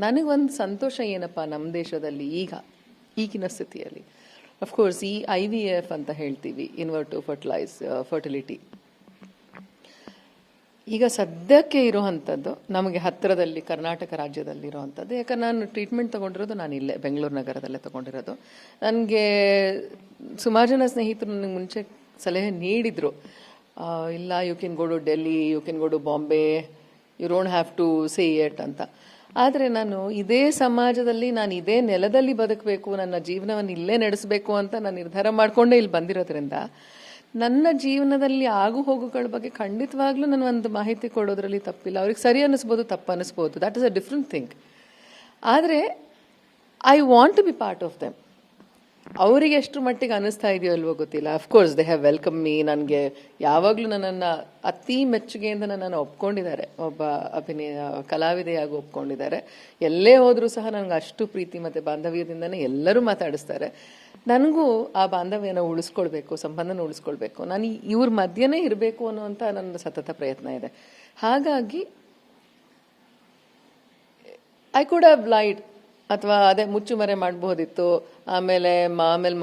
ನನಗೊಂದು ಸಂತೋಷ ಏನಪ್ಪ ನಮ್ಮ ದೇಶದಲ್ಲಿ ಈಗಿನ ಸ್ಥಿತಿಯಲ್ಲಿ ಅಫ್ಕೋರ್ಸ್ ಈ IVF ಅಂತ ಹೇಳ್ತೀವಿ, ಇನ್ವರ್ಟಿವ್ ಫರ್ಟಿಲಿಟಿ, ಈಗ ಸದ್ಯಕ್ಕೆ ಇರುವಂಥದ್ದು ನಮಗೆ ಹತ್ತಿರದಲ್ಲಿ ಕರ್ನಾಟಕ ರಾಜ್ಯದಲ್ಲಿ ಇರುವಂಥದ್ದು. ಯಾಕಂದ್ರೆ ನಾನು ಟ್ರೀಟ್ಮೆಂಟ್ ತೊಗೊಂಡಿರೋದು ನಾನು ಇಲ್ಲೇ ಬೆಂಗಳೂರು ನಗರದಲ್ಲೇ ತೊಗೊಂಡಿರೋದು. ನನಗೆ ಸುಮಾರು ಜನ ಸ್ನೇಹಿತರು ನನಗೆ ಮುಂಚೆ ಸಲಹೆ ನೀಡಿದರು, ಇಲ್ಲ you can go to Delhi, you can go to Bombay, you don't have to say it ಅಂತ. ಆದರೆ ನಾನು ಇದೇ ಸಮಾಜದಲ್ಲಿ, ನಾನು ಇದೇ ನೆಲದಲ್ಲಿ ಬದುಕಬೇಕು, ನನ್ನ ಜೀವನವನ್ನು ಇಲ್ಲೇ ನಡೆಸಬೇಕು ಅಂತ ನಾನು ನಿರ್ಧಾರ ಮಾಡಿಕೊಂಡೇ ಇಲ್ಲಿ ಬಂದಿರೋದ್ರಿಂದ ನನ್ನ ಜೀವನದಲ್ಲಿ ಆಗು ಹೋಗುಗಳ ಬಗ್ಗೆ ಖಂಡಿತವಾಗ್ಲೂ ನಾನು ಒಂದು ಮಾಹಿತಿ ಕೊಡೋದ್ರಲ್ಲಿ ತಪ್ಪಿಲ್ಲ. ಅವ್ರಿಗೆ ಸರಿ ಅನ್ನಿಸ್ಬೋದು, ತಪ್ಪು ಅನ್ನಿಸ್ಬೋದು, that is a different thing. ಆದರೆ I want to be part of them. ಅವರಿಗೆ ಎಷ್ಟು ಮಟ್ಟಿಗೆ ಅನ್ನಿಸ್ತಾ ಇದೆಯೋ ಅಲ್ವೋ ಗೊತ್ತಿಲ್ಲ. Of course they have welcome me. ನನಗೆ ಯಾವಾಗಲೂ ನನ್ನನ್ನು ಅತಿ ಮೆಚ್ಚುಗೆಯಿಂದ ನನ್ನನ್ನು ಒಪ್ಕೊಂಡಿದ್ದಾರೆ, ಒಬ್ಬ ಕಲಾವಿದೆಯಾಗಿ ಒಪ್ಕೊಂಡಿದ್ದಾರೆ. ಎಲ್ಲೇ ಹೋದರೂ ಸಹ ನನಗೆ ಅಷ್ಟು ಪ್ರೀತಿ ಮತ್ತು ಬಾಂಧವ್ಯದಿಂದನೇ ಎಲ್ಲರೂ ಮಾತಾಡಿಸ್ತಾರೆ. ನನಗೂ ಆ ಬಾಂಧವ್ಯನ ಉಳಿಸ್ಕೊಳ್ಬೇಕು, ಸಂಬಂಧನ ಉಳಿಸ್ಕೊಳ್ಬೇಕು, ನಾನು ಇವ್ರ ಮಧ್ಯನೇ ಇರಬೇಕು ಅನ್ನುವಂಥ ನನ್ನ ಸತತ ಪ್ರಯತ್ನ ಇದೆ. ಹಾಗಾಗಿ ಐ ಕುಡ್ ಹ್ಯಾವ್ ಲೈಡ್, ಅಥವಾ ಅದೇ ಮುಚ್ಚುಮರೆ ಮಾಡಬಹುದಿತ್ತು. ಆಮೇಲೆ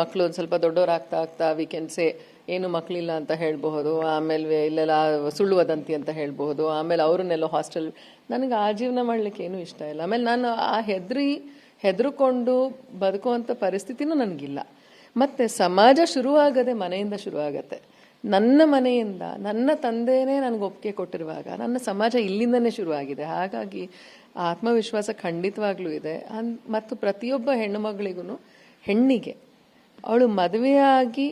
ಮಕ್ಕಳು ಒಂದು ಸ್ವಲ್ಪ ದೊಡ್ಡವರಾಗ್ತಾ ಆಗ್ತಾ ವಿ ಕ್ಯಾನ್ ಸೇ ಏನು ಮಕ್ಕಳಿಲ್ಲ ಅಂತ ಹೇಳಬಹುದು. ಆಮೇಲೆ ಇಲ್ಲೆಲ್ಲ ಸುಳ್ಳು ವದಂತಿ ಅಂತ ಹೇಳಬಹುದು. ಆಮೇಲೆ ಅವ್ರನ್ನೆಲ್ಲೋ ಹಾಸ್ಟೆಲ್. ನನಗೆ ಆ ಜೀವನ ಮಾಡಲಿಕ್ಕೆ ಏನೂ ಇಷ್ಟ ಇಲ್ಲ. ಆಮೇಲೆ ನಾನು ಆ ಹೆದರ್ಕೊಂಡು ಬದುಕುವಂಥ ಪರಿಸ್ಥಿತಿನೂ ನನಗಿಲ್ಲ. ಮತ್ತು ಸಮಾಜ ಶುರುವಾಗದೆ ಮನೆಯಿಂದ ಶುರುವಾಗತ್ತೆ. ನನ್ನ ಮನೆಯಿಂದ ನನ್ನ ತಂದೆಯೇ ನನಗೆ ಒಪ್ಪಿಗೆ ಕೊಟ್ಟಿರುವಾಗ ನನ್ನ ಸಮಾಜ ಇಲ್ಲಿಂದನೇ ಶುರುವಾಗಿದೆ. ಹಾಗಾಗಿ ಆತ್ಮವಿಶ್ವಾಸ ಖಂಡಿತವಾಗ್ಲೂ ಇದೆ. ಮತ್ತು ಪ್ರತಿಯೊಬ್ಬ ಹೆಣ್ಣು ಮಗಳಿಗೂ, ಹೆಣ್ಣಿಗೆ ಅವಳು ಮದುವೆಯಾಗಿ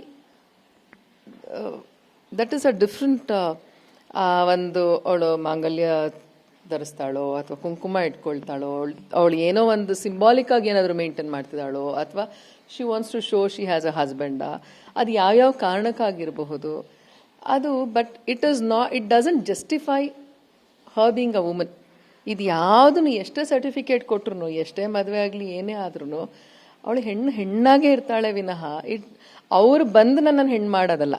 ದಟ್ ಈಸ್ ಅ ಡಿಫ್ರೆಂಟ್, ಒಂದು ಅವಳು ಮಾಂಗಲ್ಯ ಧರಿಸ್ತಾಳೋ ಅಥವಾ ಕುಂಕುಮ ಇಟ್ಕೊಳ್ತಾಳೋ, ಅವಳು ಏನೋ ಒಂದು ಸಿಂಬಾಲಿಕ್ ಆಗಿ ಏನಾದರೂ ಮೇಂಟೈನ್ ಮಾಡ್ತಿದ್ದಾಳೋ, ಅಥವಾ she wants to show she has a husband, ಅದು ಯಾವ್ಯಾವ ಕಾರಣಕ್ಕಾಗಿರಬಹುದು ಅದು. But it doesn't justify her being a woman. ಇದು ಯಾವುದನ್ನು ಎಷ್ಟೇ ಸರ್ಟಿಫಿಕೇಟ್ ಕೊಟ್ರು, ಎಷ್ಟೇ ಮದುವೆ ಆಗಲಿ, ಏನೇ ಆದ್ರೂ ಅವಳು ಹೆಣ್ಣಾಗೇ ಇರ್ತಾಳೆ ವಿನಃ ಅವ್ರು ಬಂದು ನನ್ನನ್ನು ಹೆಣ್ಣು ಮಾಡೋದಲ್ಲ.